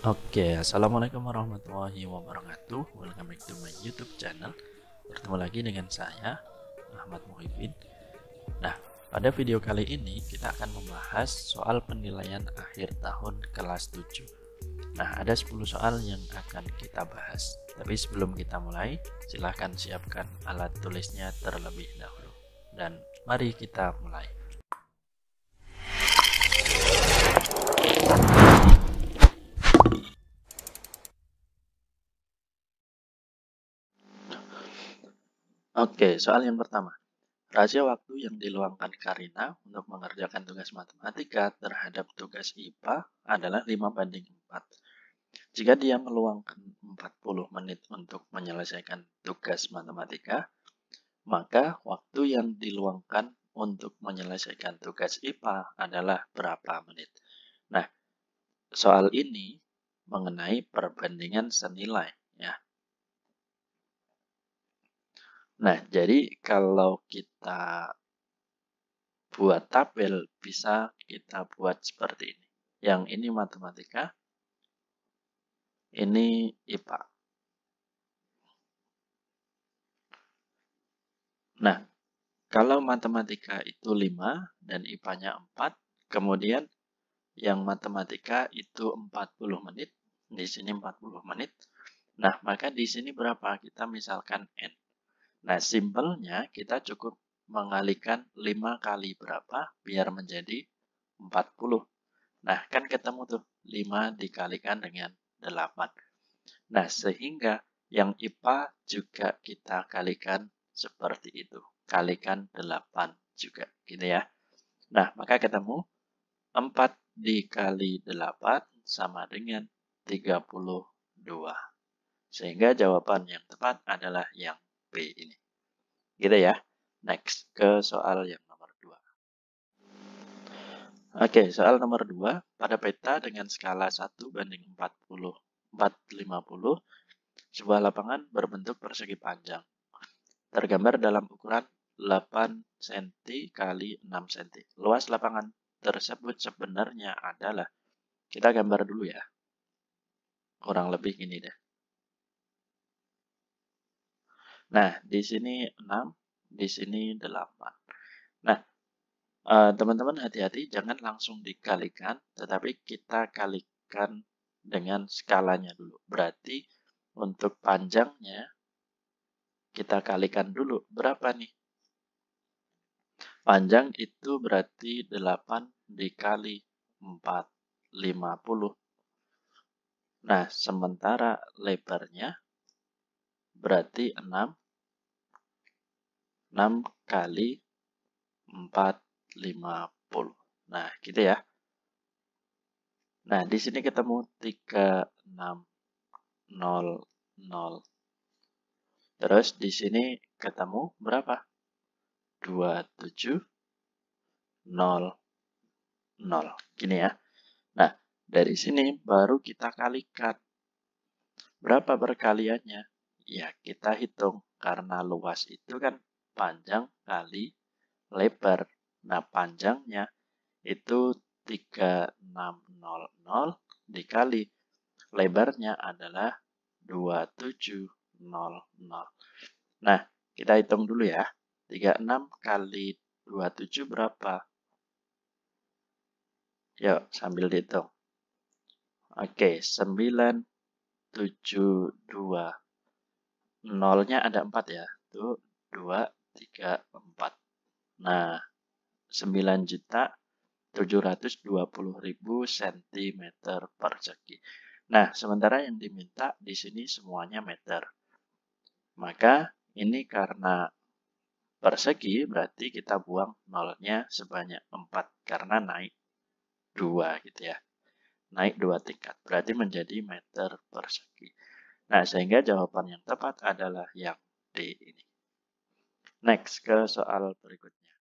Assalamualaikum warahmatullahi wabarakatuh. Welcome back to my YouTube channel. Bertemu lagi dengan saya, Ahmad Muhibin. Nah, pada video kali ini kita akan membahas soal penilaian akhir tahun kelas 7. Nah, ada 10 soal yang akan kita bahas. Tapi sebelum kita mulai, silahkan siapkan alat tulisnya terlebih dahulu. Dan mari kita mulai. Soal yang pertama. Rasio waktu yang diluangkan Karina untuk mengerjakan tugas matematika terhadap tugas IPA adalah 5:4. Jika dia meluangkan 40 menit untuk menyelesaikan tugas matematika, maka waktu yang diluangkan untuk menyelesaikan tugas IPA adalah berapa menit? Nah, soal ini mengenai perbandingan senilai, ya. Nah, jadi kalau kita buat tabel, bisa kita buat seperti ini. Yang ini matematika, ini IPA. Nah, kalau matematika itu 5 dan IPA-nya 4, kemudian yang matematika itu 40 menit, di sini 40 menit. Nah, maka di sini berapa? Kita misalkan N. Nah, simpelnya kita cukup mengalikan 5 kali berapa biar menjadi 40. Nah, kan ketemu tuh 5 dikalikan dengan 8. Nah, sehingga yang IPA juga kita kalikan seperti itu. Kalikan 8 juga, gitu ya. Nah, maka ketemu 4 dikali 8 sama dengan 32. Sehingga jawaban yang tepat adalah yang B ini. Gitu ya. Next, ke soal yang nomor 2. Soal nomor 2. Pada peta dengan skala 1:450, sebuah lapangan berbentuk persegi panjang. Tergambar dalam ukuran 8 cm kali 6 cm. Luas lapangan tersebut sebenarnya adalah, kita gambar dulu ya. Kurang lebih gini deh. Nah, di sini 6, di sini 8. Nah, teman-teman hati-hati jangan langsung dikalikan, tetapi kita kalikan dengan skalanya dulu. Berarti untuk panjangnya kita kalikan dulu. Berapa nih? Panjang itu berarti 8 dikali 4, 50. Nah, sementara lebarnya berarti 6 kali 4, 50. Nah, gitu ya. Nah, di sini ketemu 3600. Terus di sini ketemu berapa? 2700. Gini ya. Nah, dari sini baru kita kalikan. Berapa perkaliannya? Ya, kita hitung. Karena luas itu kan panjang kali lebar. Nah, panjangnya itu 3600 dikali lebarnya adalah 2700. Nah, kita hitung dulu ya. 36 kali 27 berapa? Yuk, sambil dihitung. 972. Nolnya ada 4 ya. Tuh, 2, 3, 4. Nah, 9.720.000 cm persegi. Nah, sementara yang diminta di sini semuanya meter. Maka ini karena persegi berarti kita buang nolnya sebanyak 4 karena naik 2 gitu ya. Naik 2 tingkat. Berarti menjadi meter persegi. Nah, sehingga jawaban yang tepat adalah yang D ini. Next, ke soal berikutnya.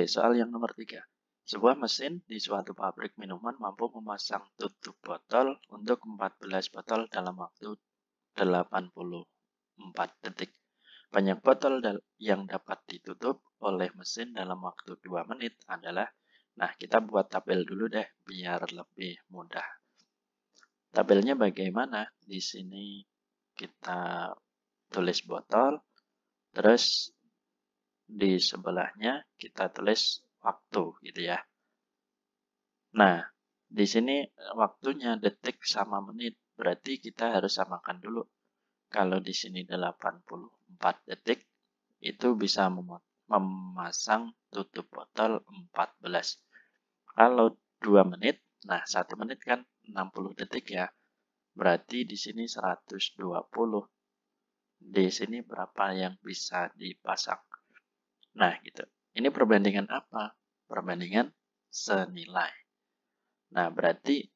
Soal yang nomor 3. Sebuah mesin di suatu pabrik minuman mampu memasang tutup botol untuk 14 botol dalam waktu 84 detik. Banyak botol yang dapat ditutup oleh mesin dalam waktu 2 menit adalah Nah, kita buat tabel dulu deh, biar lebih mudah. Tabelnya bagaimana? Di sini kita tulis botol, terus di sebelahnya kita tulis waktu, gitu ya. Nah, di sini waktunya detik sama menit, berarti kita harus samakan dulu. Kalau di sini 84 detik, itu bisa memasang tutup botol 14. Kalau 2 menit, nah 1 menit kan 60 detik ya. Berarti di sini 120. Di sini berapa yang bisa dipasang? Nah, gitu. Ini perbandingan apa? Perbandingan senilai. Nah, berarti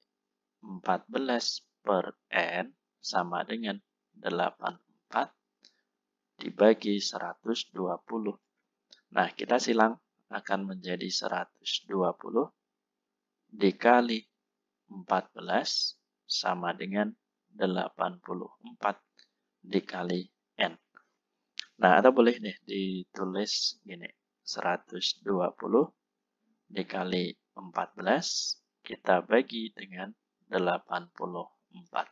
14 per N sama dengan 84 dibagi 120. Nah, kita silang akan menjadi 120 dikali 14 sama dengan 84 dikali N. Nah, atau boleh nih ditulis gini, 120 dikali 14 kita bagi dengan 84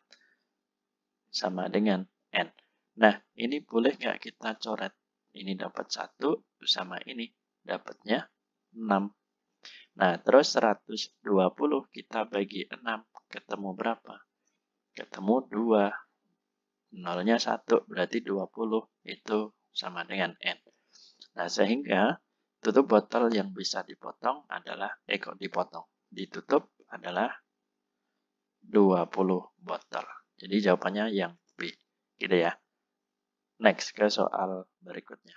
sama dengan N. Nah, ini boleh nggak kita coret? Ini dapat 1 sama ini dapatnya 6. Nah, terus 120 kita bagi 6, ketemu berapa? Ketemu 2. Nolnya 1, berarti 20. Itu sama dengan N. Nah, sehingga tutup botol yang bisa dipotong adalah, ditutup adalah 20 botol. Jadi jawabannya yang B. Gitu ya. Next, ke soal berikutnya.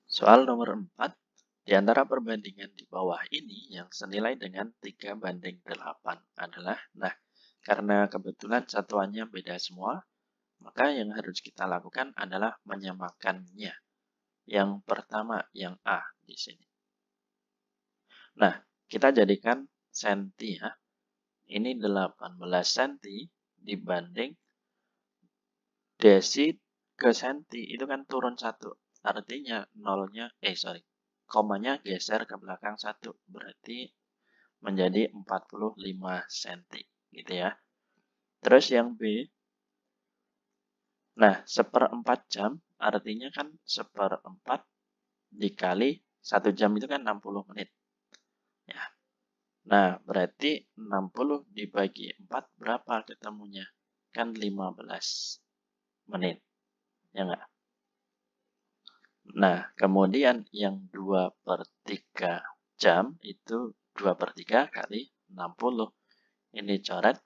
Soal nomor 4. Di antara perbandingan di bawah ini yang senilai dengan 3:8 adalah, nah, karena kebetulan satuannya beda semua, maka yang harus kita lakukan adalah menyamakannya. Yang pertama, yang A di sini. Nah, kita jadikan senti ya. Ini 18 senti dibanding desi ke senti. Itu kan turun 1. Artinya komanya geser ke belakang 1. Berarti menjadi 45 cm. Gitu ya. Terus yang B. Nah, 1/4 jam. Artinya kan 1/4 dikali 1 jam itu kan 60 menit. Ya. Nah, berarti 60 dibagi 4 berapa ketemunya? Kan 15 menit. Ya enggak? Nah, kemudian yang 2/3 jam itu 2/3 kali 60. Ini coret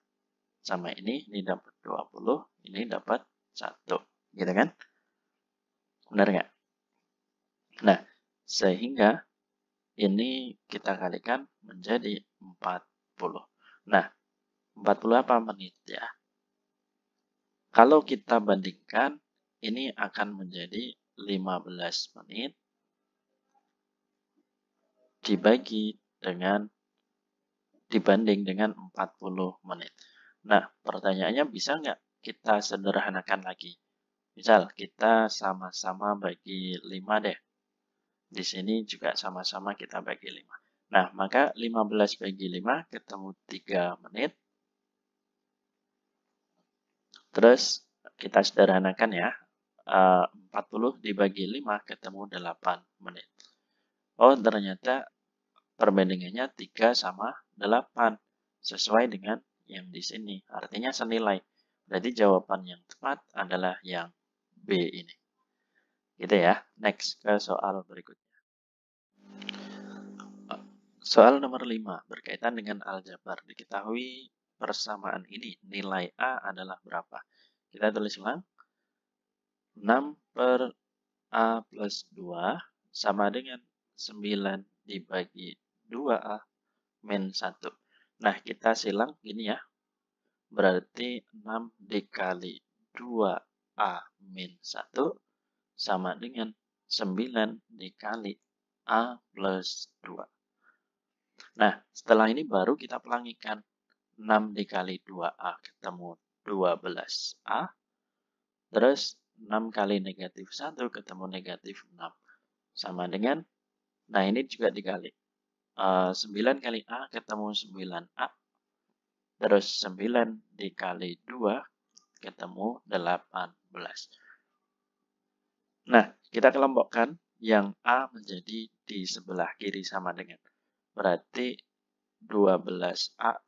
sama ini dapat 20, ini dapat 1. Gitu kan? Benar nggak? Nah, sehingga ini kita kalikan menjadi 40. Nah, 40 apa menit ya? Kalau kita bandingkan, ini akan menjadi 15 menit dibanding dengan 40 menit. Nah, pertanyaannya bisa nggak kita sederhanakan lagi? Misal, kita sama-sama bagi 5 deh. Di sini juga sama-sama kita bagi 5. Nah, maka 15 bagi 5 ketemu 3 menit. Terus kita sederhanakan ya. 40 dibagi 5 ketemu 8 menit. Oh, ternyata perbandingannya 3 sama 8. Sesuai dengan yang di sini. Artinya senilai. Berarti jawaban yang tepat adalah yang B ini. Gitu ya. Next ke soal berikutnya. Soal nomor 5 berkaitan dengan aljabar. Diketahui persamaan ini nilai A adalah berapa? Kita tulis ulang. 6 per A plus 2 sama dengan 9 dibagi 2A min 1. Nah, kita silang gini ya. Berarti 6 dikali 2A min 1 sama dengan 9 dikali A plus 2. Nah, setelah ini baru kita pelangikan. 6 dikali 2A ketemu 12A. Terus 6 kali negatif 1 ketemu negatif 6. Sama dengan Nah, ini juga dikali. 9 kali A ketemu 9A. Terus 9 dikali 2 ketemu 18. Nah, kita kelompokkan yang A menjadi di sebelah kiri sama dengan. Berarti 12A,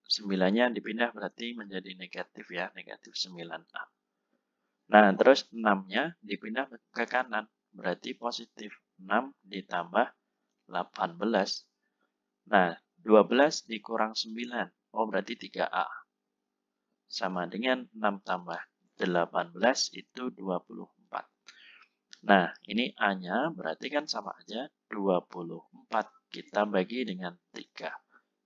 9-nya dipindah berarti menjadi negatif ya, negatif 9A. Nah, terus 6-nya dipindah ke kanan, berarti positif 6 ditambah 18. Nah, 12 dikurang 9, oh berarti 3A. Sama dengan 6 tambah 18 itu 24. Nah, ini A-nya berarti kan sama aja 24. Kita bagi dengan 3.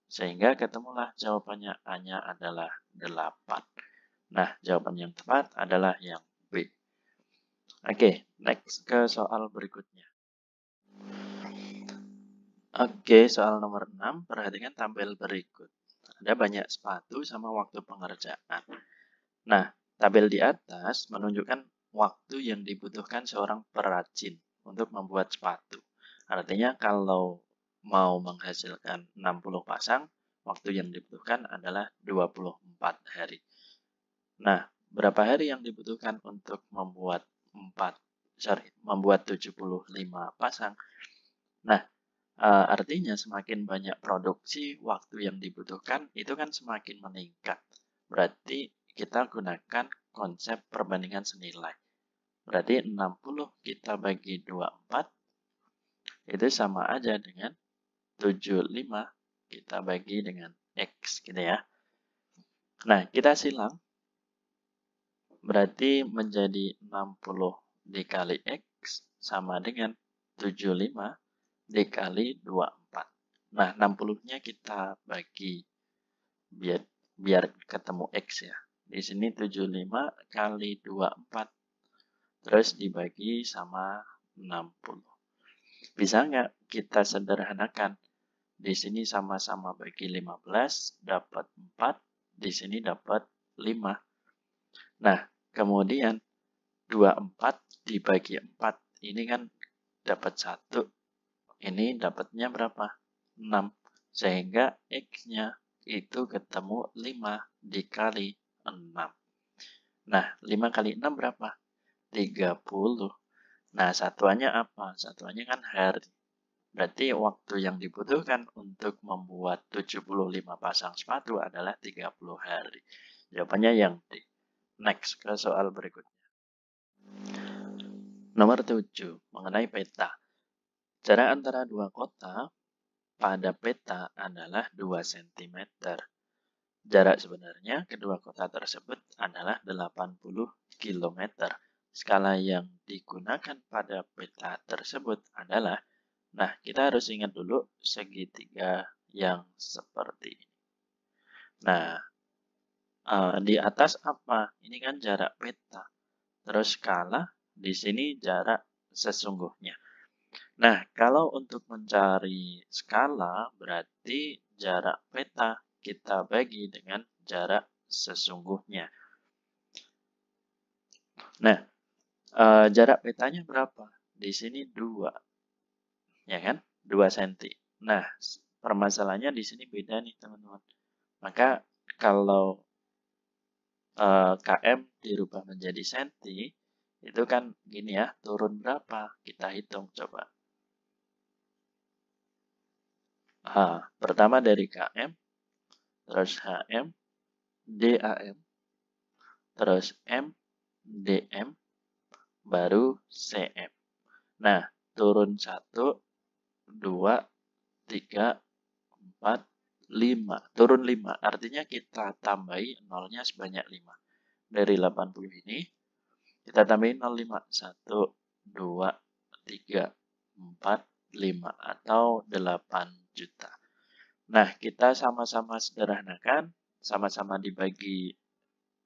Sehingga ketemulah jawabannya A-nya adalah 8. Nah, jawaban yang tepat adalah yang B. Oke, next ke soal berikutnya. Oke, soal nomor 6. Perhatikan tabel berikut. Ada banyak sepatu sama waktu pengerjaan. Nah, tabel di atas menunjukkan waktu yang dibutuhkan seorang perajin untuk membuat sepatu. Artinya kalau mau menghasilkan 60 pasang, waktu yang dibutuhkan adalah 24 hari. Nah, berapa hari yang dibutuhkan untuk membuat 75 pasang? Nah, artinya semakin banyak produksi, waktu yang dibutuhkan itu kan semakin meningkat. Berarti kita gunakan konsep perbandingan senilai. Berarti 60 kita bagi 24 itu sama aja dengan 75 kita bagi dengan X gitu ya. Nah, kita silang. Berarti menjadi 60 dikali X sama dengan 75 dikali 24. Nah, 60-nya kita bagi biar ketemu X ya. Di sini 75 kali 24. Terus dibagi sama 60. Bisa nggak kita sederhanakan? Di sini sama-sama bagi 15, dapat 4. Di sini dapat 5. Nah, kemudian 24 dibagi 4. Ini kan dapat 1. Ini dapatnya berapa? 6. Sehingga X-nya itu ketemu 5 dikali 6. Nah, 5 kali 6 berapa? 30. Nah, satuannya apa? Satuannya kan hari. Berarti waktu yang dibutuhkan untuk membuat 75 pasang sepatu adalah 30 hari. Jawabannya yang D. Next ke soal berikutnya. Nomor 7, mengenai peta. Jarak antara dua kota pada peta adalah 2 cm. Jarak sebenarnya kedua kota tersebut adalah 80 km. Skala yang digunakan pada peta tersebut adalah, nah kita harus ingat dulu segitiga yang seperti ini. Nah, di atas apa? Ini kan jarak peta. Terus skala, di sini jarak sesungguhnya. Nah, kalau untuk mencari skala, berarti jarak peta kita bagi dengan jarak sesungguhnya. Nah, jarak petanya berapa? Di sini 2. Ya kan? 2 cm. Nah, permasalahannya di sini beda nih, teman-teman. Maka, kalau km dirubah menjadi senti, itu kan gini ya, turun berapa? Kita hitung coba. Pertama dari km, terus hm, dam, terus m, dm, baru cm. Nah, turun 1, 2, 3, 4, 5. Turun 5, artinya kita tambahi nolnya sebanyak 5. Dari 80 ini, kita tambahin 0,5. 1, 2, 3, 4, 5. Atau 8 juta. Nah, kita sama-sama sederhanakan, sama-sama dibagi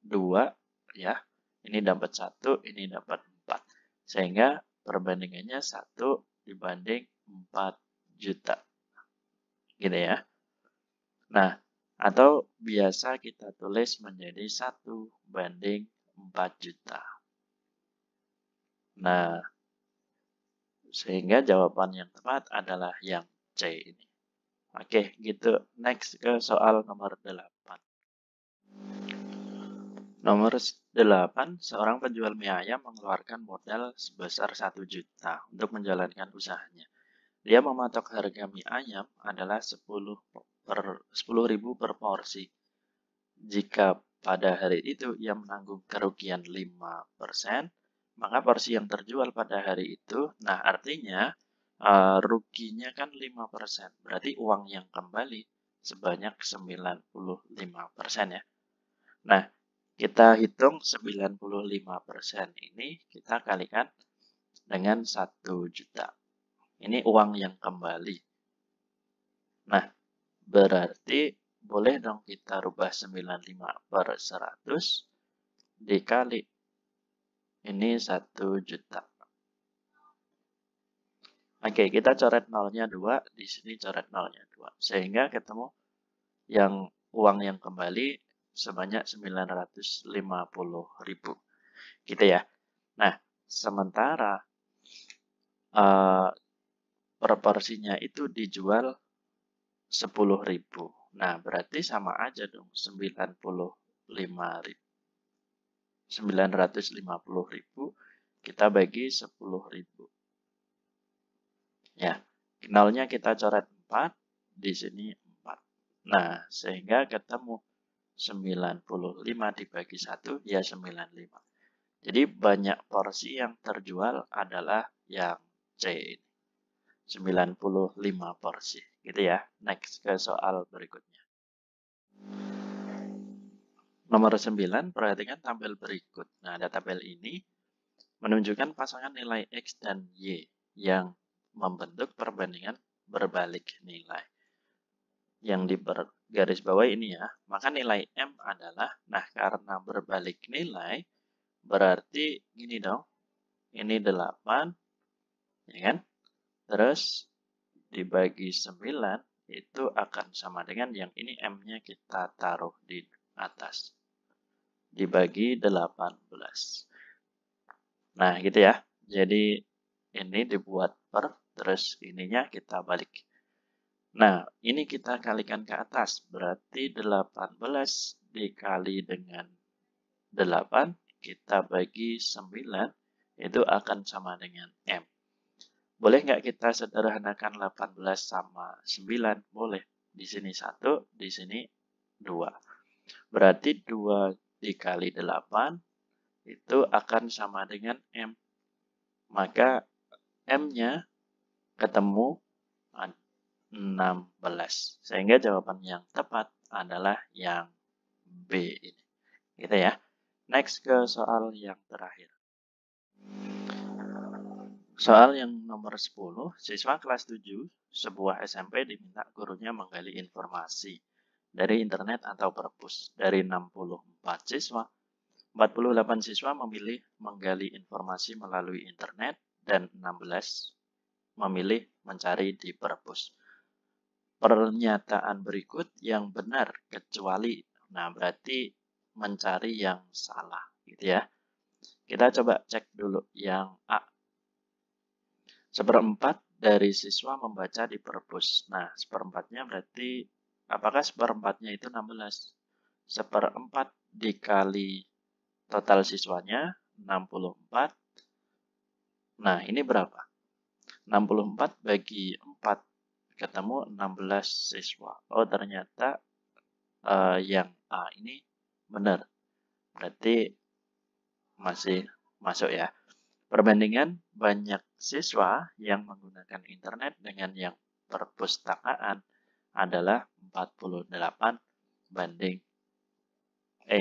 2, ya. Ini dapat 1, ini dapat 4. Sehingga perbandingannya 1 dibanding 4 juta. Gitu ya. Nah, atau biasa kita tulis menjadi 1 banding 4 juta. Nah, Sehingga jawaban yang tepat adalah yang C ini. Oke, gitu. Next ke soal nomor 8. Nomor 8, seorang penjual mie ayam mengeluarkan modal sebesar 1 juta untuk menjalankan usahanya. Dia mematok harga mie ayam adalah 10.000 per porsi. Jika pada hari itu ia menanggung kerugian 5%, maka porsi yang terjual pada hari itu, nah artinya ruginya kan 5%, berarti uang yang kembali sebanyak 95% ya. Nah, kita hitung 95% ini kita kalikan dengan 1 juta. Ini uang yang kembali. Nah, berarti boleh dong kita rubah 95 per 100 dikali ini 1 juta. Oke, kita coret nolnya 2, di sini coret nolnya 2. Sehingga ketemu yang uang yang kembali sebanyak 950.000. Gitu ya. Nah, sementara proporsinya itu dijual 10.000. Nah, berarti sama aja dong 950.000 kita bagi 10.000. Ya, nolnya kita coret 4, di sini 4. Nah, sehingga ketemu 95 dibagi 1, ya 95. Jadi banyak porsi yang terjual adalah yang C ini. 95 porsi. Gitu ya. Next ke soal berikutnya. Nomor 9, perhatikan tabel berikut. Nah, ada tabel ini menunjukkan pasangan nilai X dan Y yang membentuk perbandingan berbalik nilai. Yang di garis bawah ini ya, maka nilai M adalah, nah karena berbalik nilai, berarti gini dong, ini 8, ya kan? Terus dibagi 9, itu akan sama dengan yang ini M-nya kita taruh di atas. Dibagi 18. Nah, gitu ya. Jadi, ini dibuat per, terus ininya kita balik. Nah, ini kita kalikan ke atas. Berarti 18 dikali dengan 8, kita bagi 9, itu akan sama dengan M. Boleh nggak kita sederhanakan 18 sama 9? Boleh. Di sini 1, di sini 2. Berarti 2 dikali 8 itu akan sama dengan M. Maka M-nya ketemu 16. Sehingga jawaban yang tepat adalah yang B ini. Gitu ya. Next ke soal yang terakhir. Soal yang nomor 10, siswa kelas 7 sebuah SMP diminta gurunya menggali informasi dari internet atau perpus. Dari 64 siswa, 48 siswa memilih menggali informasi melalui internet dan 16 memilih mencari di perpus. Pernyataan berikut yang benar kecuali, nah berarti mencari yang salah gitu ya. Kita coba cek dulu yang A. 1/4 dari siswa membaca di perpus. Nah, 1/4-nya berarti apakah 1/4-nya itu 16? 1/4 dikali total siswanya 64. Nah, ini berapa? 64 bagi 4 ketemu 16 siswa. Oh, ternyata yang A ini benar. Berarti masih masuk ya. Perbandingan banyak siswa yang menggunakan internet dengan yang perpustakaan adalah 48 banding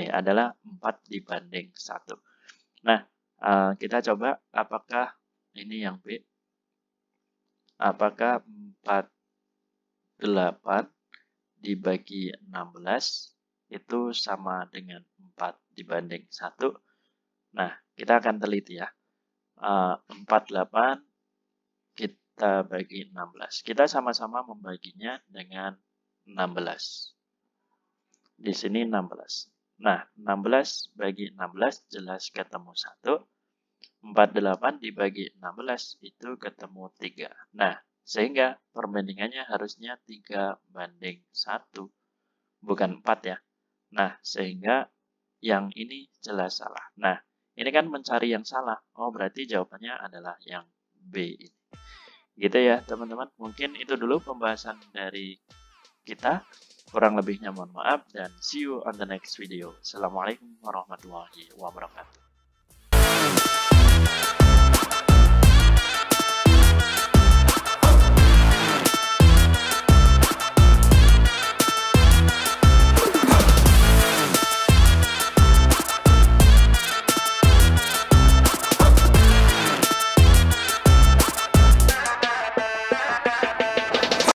adalah 4 dibanding 1. Nah, kita coba apakah ini yang B. Apakah 48 dibagi 16 itu sama dengan 4 dibanding 1? Nah, kita akan teliti ya. 48 kita bagi 16. Kita sama-sama membaginya dengan 16. Di sini 16. Nah, 16 bagi 16 jelas ketemu 1. 48 dibagi 16 itu ketemu 3. Nah, sehingga perbandingannya harusnya 3:1, bukan 4 ya. Nah, sehingga yang ini jelas salah. Nah, ini kan mencari yang salah. Oh, berarti jawabannya adalah yang B ini. Gitu ya, teman-teman. Mungkin itu dulu pembahasan dari kita. Kurang lebihnya mohon maaf dan see you on the next video. Assalamualaikum warahmatullahi wabarakatuh.